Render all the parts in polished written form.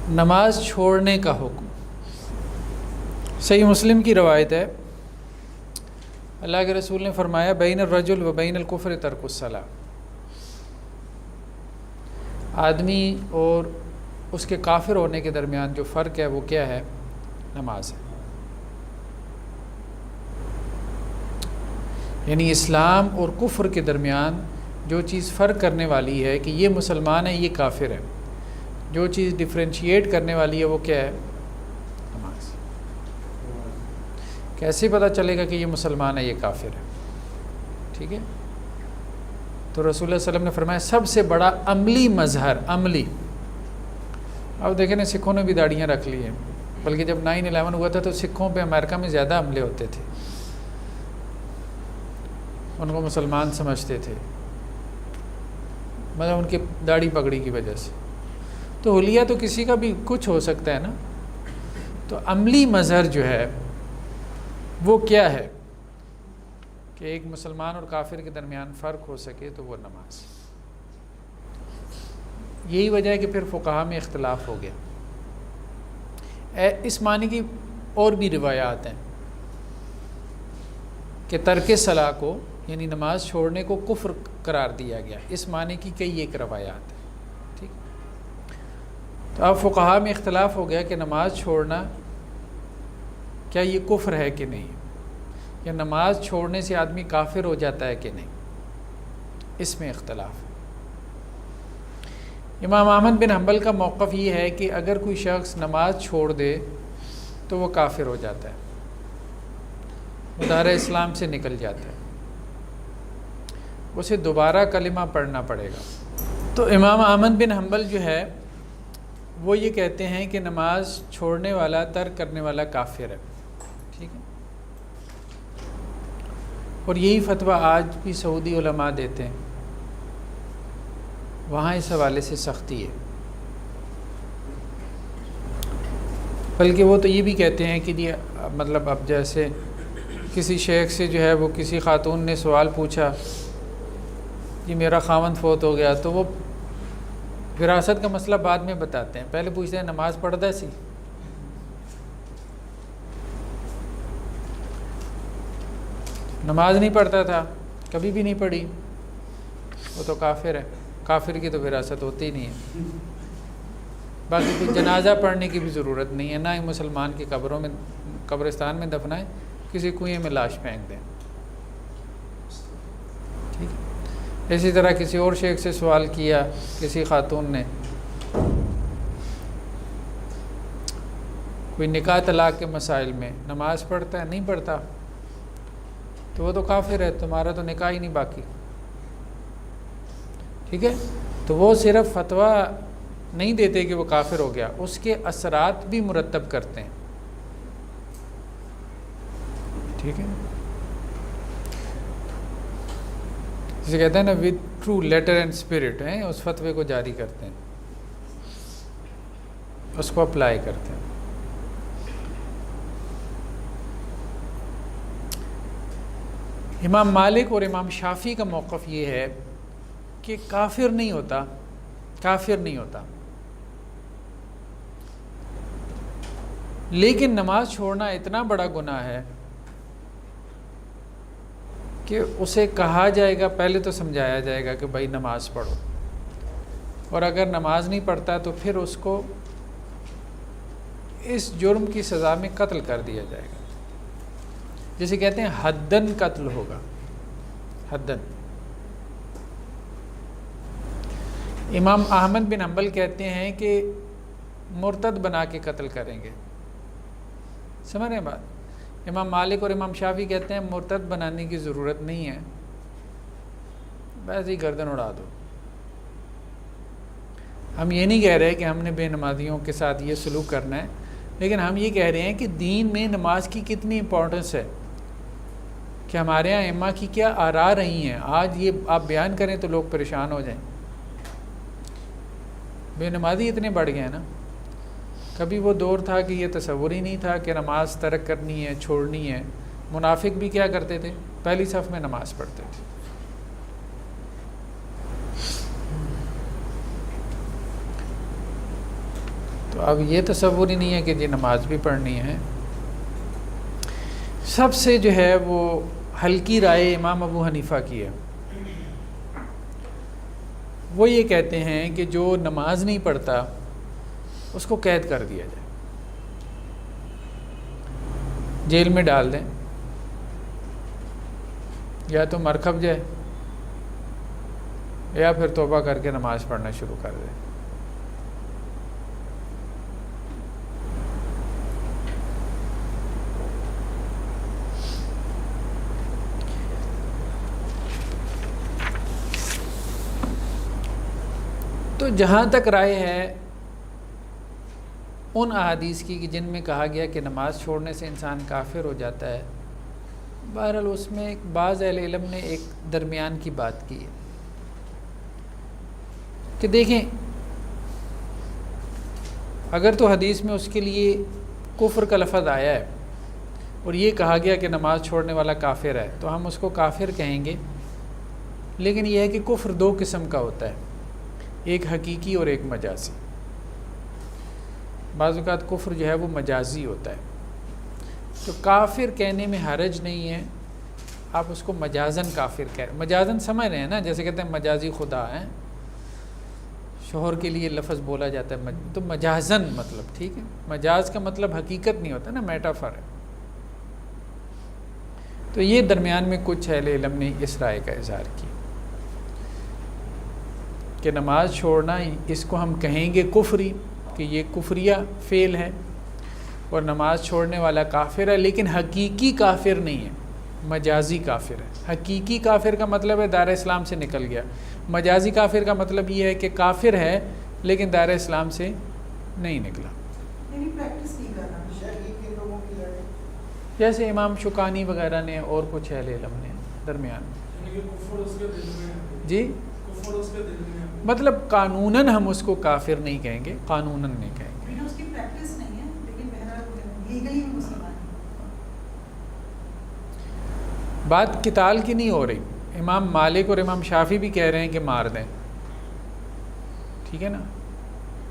نماز چھوڑنے کا حکم۔ صحیح مسلم کی روایت ہے، اللہ کے رسول نے فرمایا بین الرجل و بین الکفر ترک الصلاۃ، آدمی اور اس کے کافر ہونے کے درمیان جو فرق ہے وہ کیا ہے؟ نماز ہے۔ یعنی اسلام اور کفر کے درمیان جو چیز فرق کرنے والی ہے کہ یہ مسلمان ہے یہ کافر ہے، جو چیز ڈفرینشیٹ کرنے والی ہے وہ کیا ہے؟ نماز۔ کیسے پتہ چلے گا کہ یہ مسلمان ہے یہ کافر ہے؟ ٹھیک ہے، تو رسول اللہ صلی اللہ علیہ وسلم نے فرمایا سب سے بڑا عملی مظہر، عملی۔ اب دیکھیں نا سکھوں نے بھی داڑیاں رکھ لی ہیں، بلکہ جب 9/11 ہوا تھا تو سکھوں پہ امریکہ میں زیادہ حملے ہوتے تھے، ان کو مسلمان سمجھتے تھے، مطلب ان کی داڑھی پگڑی کی وجہ سے۔ تو حلیہ تو کسی کا بھی کچھ ہو سکتا ہے نا، تو عملی مظہر جو ہے وہ کیا ہے کہ ایک مسلمان اور کافر کے درمیان فرق ہو سکے تو وہ نماز۔ یہی وجہ ہے کہ پھر فقہا میں اختلاف ہو گیا۔ اس معنی کی اور بھی روایات ہیں کہ ترک صلاح کو یعنی نماز چھوڑنے کو کفر قرار دیا گیا، اس معنی کی کئی ایک روایات ہیں۔ ٹھیک، تو اب فقہا میں اختلاف ہو گیا کہ نماز چھوڑنا کیا یہ کفر ہے کہ نہیں، یا نماز چھوڑنے سے آدمی کافر ہو جاتا ہے کہ نہیں، اس میں اختلاف ہے۔ امام احمد بن حنبل کا موقف یہ ہے کہ اگر کوئی شخص نماز چھوڑ دے تو وہ کافر ہو جاتا ہے، وہ دائرہ اسلام سے نکل جاتا ہے، اسے دوبارہ کلمہ پڑھنا پڑے گا۔ تو امام احمد بن حنبل جو ہے وہ یہ کہتے ہیں کہ نماز چھوڑنے والا، ترک کرنے والا کافر ہے۔ ٹھیک ہے، اور یہی فتویٰ آج بھی سعودی علماء دیتے ہیں، وہاں اس حوالے سے سختی ہے۔ بلکہ وہ تو یہ بھی کہتے ہیں کہ جی مطلب اب جیسے کسی شیخ سے جو ہے وہ کسی خاتون نے سوال پوچھا کہ میرا خاوند فوت ہو گیا، تو وہ وراثت کا مسئلہ بعد میں بتاتے ہیں، پہلے پوچھتے ہیں نماز پڑھدا سی؟ نماز نہیں پڑھتا تھا، کبھی بھی نہیں پڑھی، وہ تو کافر ہے، کافر کی تو وراثت ہوتی ہی نہیں ہے۔ باقی کوئی جنازہ پڑھنے کی بھی ضرورت نہیں ہے، نہ ہی مسلمان کی قبروں میں، قبرستان میں دفنائیں، کسی کنویں میں لاش پھینک دیں۔ ٹھیک، اسی طرح کسی اور شیخ سے سوال کیا کسی خاتون نے، کوئی نکاح طلاق کے مسائل میں نماز پڑھتا ہے نہیں پڑھتا، تو وہ تو کافر ہے، تمہارا تو نکاح ہی نہیں باقی۔ ٹھیک ہے، تو وہ صرف فتویٰ نہیں دیتے کہ وہ کافر ہو گیا، اس کے اثرات بھی مرتب کرتے ہیں۔ ٹھیک ہے، جسے کہتے ہیں نا with true letter and spirit, ہیں اس فتوے کو جاری کرتے ہیں، اس کو اپلائی کرتے ہیں۔ امام مالک اور امام شافعی کا موقف یہ ہے کہ کافر نہیں ہوتا، کافر نہیں ہوتا، لیکن نماز چھوڑنا اتنا بڑا گناہ ہے کہ اسے کہا جائے گا، پہلے تو سمجھایا جائے گا کہ بھائی نماز پڑھو، اور اگر نماز نہیں پڑھتا تو پھر اس کو اس جرم کی سزا میں قتل کر دیا جائے گا، جسے کہتے ہیں حدن قتل ہوگا، حدن۔ امام احمد بن حنبل کہتے ہیں کہ مرتد بنا کے قتل کریں گے، سمجھ رہے ہیں بات؟ امام مالک اور امام شافعی کہتے ہیں مرتد بنانے کی ضرورت نہیں ہے، ویسے ہی گردن اڑا دو۔ ہم یہ نہیں کہہ رہے کہ ہم نے بے نمازیوں کے ساتھ یہ سلوک کرنا ہے، لیکن ہم یہ کہہ رہے ہیں کہ دین میں نماز کی کتنی امپورٹنس ہے، کہ ہمارے یہاں ائمہ کی کیا آراء رہی ہیں، آج یہ آپ بیان کریں تو لوگ پریشان ہو جائیں۔ بے نمازی اتنے بڑھ گئے ہیں نا، کبھی وہ دور تھا کہ یہ تصور ہی نہیں تھا کہ نماز ترک کرنی ہے، چھوڑنی ہے۔ منافق بھی کیا کرتے تھے؟ پہلی صف میں نماز پڑھتے تھے۔ تو تو اب یہ تصور ہی نہیں ہے کہ جی نماز بھی پڑھنی ہے. سب سے جو ہے وہ ہلکی رائے امام ابو حنیفہ کی ہے. وہ یہ کہتے ہیں کہ جو نماز نہیں پڑھتا اس کو قید کر دیا جائے، جیل میں ڈال دیں، یا تو مرکب جائے یا پھر توبہ کر کے نماز پڑھنا شروع کر دیں. تو جہاں تک رائے ہے ان احادیث کی کہ جن میں کہا گیا کہ نماز چھوڑنے سے انسان کافر ہو جاتا ہے، بہرحال اس میں بعض اہل علم نے ایک درمیان کی بات کی ہے کہ دیکھیں اگر تو حدیث میں اس کے لیے کفر کا لفظ آیا ہے اور یہ کہا گیا کہ نماز چھوڑنے والا کافر ہے تو ہم اس کو کافر کہیں گے، لیکن یہ ہے کہ کفر دو قسم کا ہوتا ہے، ایک حقیقی اور ایک مجازی. بعض اوقات کفر جو ہے وہ مجازی ہوتا ہے، تو کافر کہنے میں حرج نہیں ہے، آپ اس کو مجازن کافر کہہ، مجازن سمجھ رہے ہیں نا، جیسے کہتے ہیں مجازی خدا ہیں، شوہر کے لیے لفظ بولا جاتا ہے تو مجازن مطلب، ٹھیک ہے، مجاز کا مطلب حقیقت نہیں ہوتا نا، میٹافر ہے. تو یہ درمیان میں کچھ اہل علم نے اس رائے کا اظہار کیا کہ نماز چھوڑنا اس کو ہم کہیں گے کفری، کہ یہ کفریہ فعل ہے اور نماز چھوڑنے والا کافر ہے، لیکن حقیقی کافر نہیں ہے، مجازی کافر ہے. حقیقی کافر کا مطلب ہے دائرہ اسلام سے نکل گیا، مجازی کافر کا مطلب یہ ہے کہ کافر ہے لیکن دائرہ اسلام سے نہیں نکلا. جیسے امام شوکانی وغیرہ نے اور کچھ اہل علم نے درمیان جی مطلب قانوناً ہم اس کو کافر نہیں کہیں گے، قانوناً نہیں کہیں گے. اس کی پریکٹس نہیں ہے لیکن بہرحال لیگلی مسلمان. بات قتال کی نہیں ہو رہی، امام مالک اور امام شافعی بھی کہہ رہے ہیں کہ مار دیں، ٹھیک ہے نا،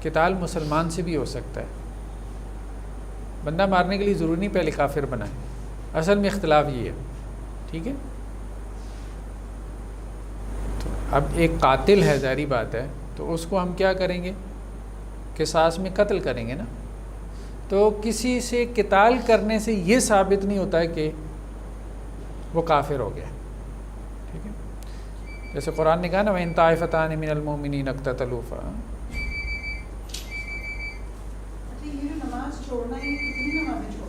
قتال مسلمان سے بھی ہو سکتا ہے، بندہ مارنے کے لیے ضروری نہیں پہلے کافر بنائے. اصل میں اختلاف یہ ہے، ٹھیک ہے. تو اب ایک قاتل ہے، ظاہری بات ہے، تو اس کو ہم کیا کریں گے، قصاص میں قتل کریں گے نا. تو کسی سے قتال کرنے سے یہ ثابت نہیں ہوتا ہے کہ وہ کافر ہو گیا، ٹھیک ہے. جیسے قرآن نے کہا نا وَإِن طَائِفَتَانِ مِنَ الْمُؤْمِنِينَ اقْتَتَلُوا. یہ جو نماز چھوڑنا ہے کتنی نمازیں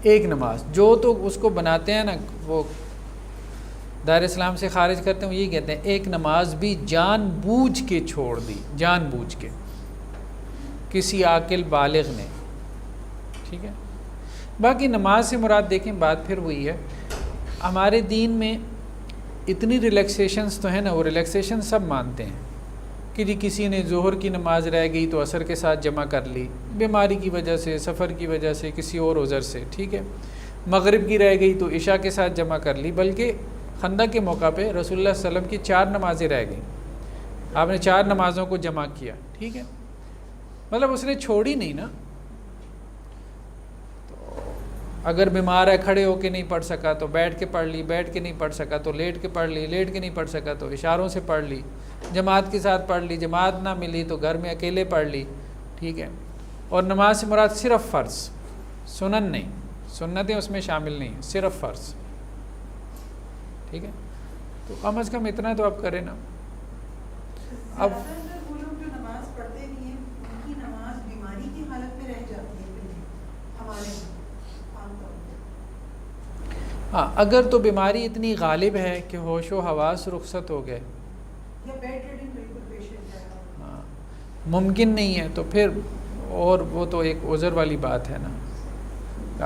ایک نماز جو تو اس کو بناتے ہیں نا، وہ دائر اسلام سے خارج کرتے ہیں، وہ یہی کہتے ہیں ایک نماز بھی جان بوجھ کے چھوڑ دی، جان بوجھ کے کسی عاقل بالغ نے، ٹھیک ہے. باقی نماز سے مراد دیکھیں بات پھر وہی ہے، ہمارے دین میں اتنی ریلیکسیشنز تو ہیں نا، وہ ریلیکسیشن سب مانتے ہیں کہ جی کسی نے ظہر کی نماز رہ گئی تو عصر کے ساتھ جمع کر لی، بیماری کی وجہ سے، سفر کی وجہ سے، کسی اور عذر سے، ٹھیک ہے. مغرب کی رہ گئی تو عشاء کے ساتھ جمع کر لی، بلکہ خندق کے موقع پہ رسول اللہ صلی اللہ علیہ وسلم کی 4 نمازیں رہ گئیں، آپ نے 4 نمازوں کو جمع کیا، ٹھیک ہے. مطلب اس نے چھوڑی نہیں نا. تو اگر بیمار ہے کھڑے ہو کے نہیں پڑھ سکا تو بیٹھ کے پڑھ لی، بیٹھ کے نہیں پڑھ سکا تو لیٹ کے پڑھ لی، لیٹ کے نہیں پڑھ سکا تو اشاروں سے پڑھ لی، جماعت کے ساتھ پڑھ لی، جماعت نہ ملی تو گھر میں اکیلے پڑھ لی، ٹھیک ہے. اور نماز سے مراد صرف فرض، سنن نہیں، سنتیں اس میں شامل نہیں ہیں، صرف فرض، ٹھیک ہے. تو کم از کم اتنا تو آپ کریں نا. اب ہاں اگر تو بیماری اتنی غالب ہے کہ ہوش و حواس رخصت ہو گئے، ہاں ممکن نہیں ہے تو پھر، اور وہ تو ایک عذر والی بات ہے نا،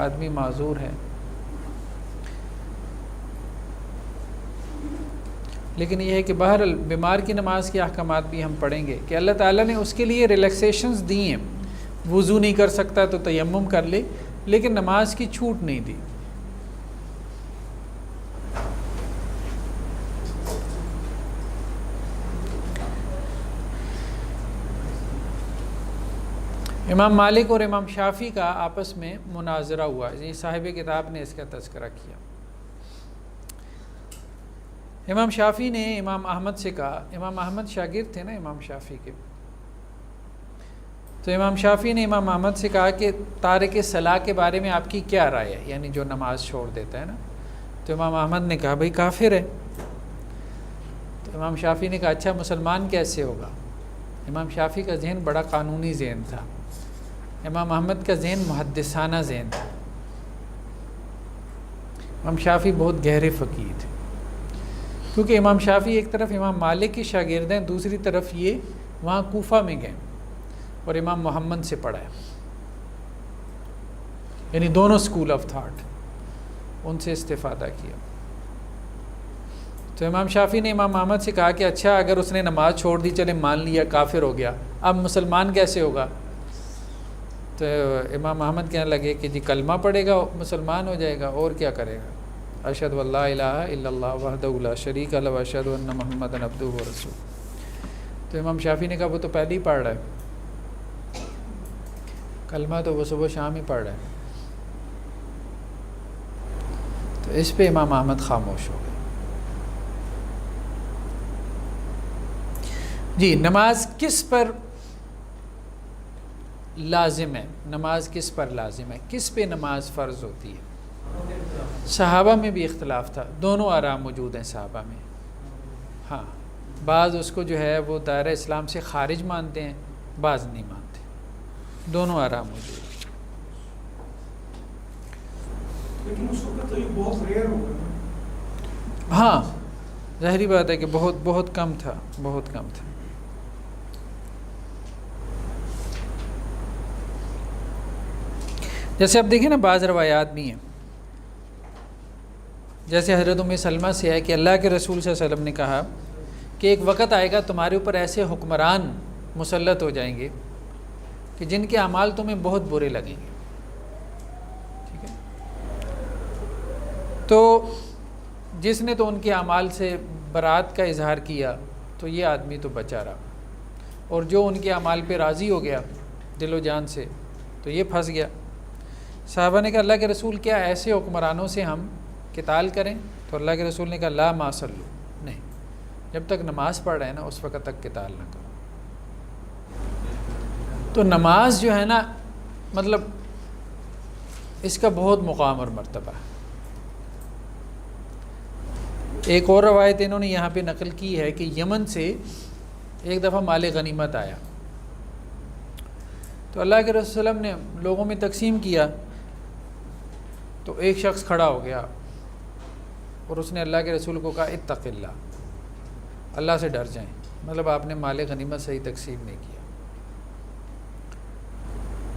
آدمی معذور ہے. لیکن یہ ہے کہ بہرحال بیمار کی نماز کے احکامات بھی ہم پڑھیں گے کہ اللہ تعالیٰ نے اس کے لیے ریلیکسیشنز دی ہیں. وضو نہیں کر سکتا تو تیمم کر لے، لیکن نماز کی چھوٹ نہیں دی. امام مالک اور امام شافعی کا آپس میں مناظرہ ہوا، یہ صاحب کتاب نے اس کا تذکرہ کیا۔ امام شافعی نے امام احمد سے کہا، امام احمد شاگرد تھے نا امام شافعی کے، تو امام شافعی نے امام احمد سے کہا کہ تارک صلاح کے بارے میں آپ کی کیا رائے ہے، یعنی جو نماز چھوڑ دیتا ہے نا۔ تو امام احمد نے کہا بھائی کافر ہے۔ تو امام شافعی نے کہا اچھا مسلمان کیسے ہوگا؟ امام شافعی کا ذہن بڑا قانونی ذہن تھا، امام احمد کا ذہن محدثانہ ذہن تھا۔ امام شافعی بہت گہرے فقیہ تھے، کیونکہ امام شافعی ایک طرف امام مالک کے شاگرد ہیں، دوسری طرف یہ وہاں کوفہ میں گئے اور امام محمد سے پڑھا ہے، یعنی دونوں اسکول آف تھاٹ، ان سے استفادہ کیا۔ تو امام شافعی نے امام احمد سے کہا کہ اچھا اگر اس نے نماز چھوڑ دی، چلے مان لیا کافر ہو گیا، اب مسلمان کیسے ہوگا؟ تو امام احمد کہنے لگے کہ جی کلمہ پڑھے گا مسلمان ہو جائے گا، اور کیا کرے گا، اشہد ان لا الہ الا اللہ وحدہ لا شریک لہ واشہد ان محمدا عبدہ ورسولہ۔ تو امام شافعی نے کہا وہ تو پہلے ہی پڑھ رہا ہے، کلمہ تو وہ صبح شام ہی پڑھ رہا ہے۔ تو اس پہ امام احمد خاموش ہو گئے۔ جی نماز کس پر لازم ہے؟ نماز کس پر لازم ہے؟ کس پہ نماز فرض ہوتی ہے؟ صحابہ میں بھی اختلاف تھا، دونوں آراء موجود ہیں صحابہ میں۔ ہاں بعض اس کو جو ہے وہ دائرہ اسلام سے خارج مانتے ہیں، بعض نہیں مانتے، دونوں آراء موجود ہیں۔ لیکن اس وقت تو یہ بہت ریئر ہو گیا۔ ہاں ظاہری بات ہے کہ بہت بہت کم تھا، بہت کم تھا۔ جیسے اب دیکھیں نا بعض روایات بھی ہیں، جیسے حضرت ام سلمہ سے ہے کہ اللہ کے رسول صلی اللہ علیہ وسلم نے کہا کہ ایک وقت آئے گا تمہارے اوپر ایسے حکمران مسلط ہو جائیں گے کہ جن کے اعمال تمہیں بہت برے لگیں گے، ٹھیک ہے؟ تو جس نے تو ان کے اعمال سے برات کا اظہار کیا تو یہ آدمی تو بچا رہا، اور جو ان کے اعمال پہ راضی ہو گیا دل و جان سے تو یہ پھنس گیا۔ صحابہ نے کہا اللہ کے رسول کیا ایسے حکمرانوں سے ہم قتال کریں؟ تو اللہ کے رسول نے کہا لا ما صلو، نہیں، جب تک نماز پڑھ رہے ہیں نا اس وقت تک قتال نہ کرو۔ تو نماز جو ہے نا مطلب اس کا بہت مقام اور مرتبہ ہے۔ ایک اور روایت انہوں نے یہاں پہ نقل کی ہے کہ یمن سے ایک دفعہ مال غنیمت آیا، تو اللہ کے رسول صلی اللہ علیہ وسلم نے لوگوں میں تقسیم کیا، تو ایک شخص کھڑا ہو گیا اور اس نے اللہ کے رسول کو کہا اتق اللہ، اللہ سے ڈر جائیں، مطلب آپ نے مال غنیمت صحیح تقسیم نہیں کیا۔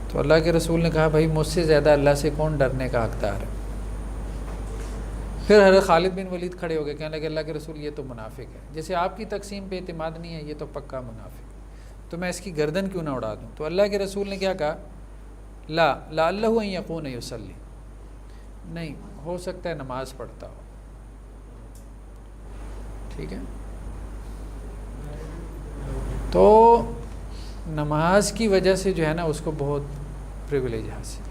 تو اللہ کے رسول نے کہا بھائی مجھ سے زیادہ اللہ سے کون ڈرنے کا حقدار ہے؟ پھر حضرت خالد بن ولید کھڑے ہو گئے، کہنے لگے اللہ کے رسول یہ تو منافق ہے، جیسے آپ کی تقسیم پہ اعتماد نہیں ہے یہ تو پکا منافق ہے، تو میں اس کی گردن کیوں نہ اڑا دوں؟ تو اللہ کے رسول نے کیا کہا لا لعلہ ان یکون یصلی، نہیں ہو سکتا ہے نماز پڑھتا ہو، ٹھیک ہے؟ تو نماز کی وجہ سے جو ہے نا اس کو بہت پریویلیج حاصل۔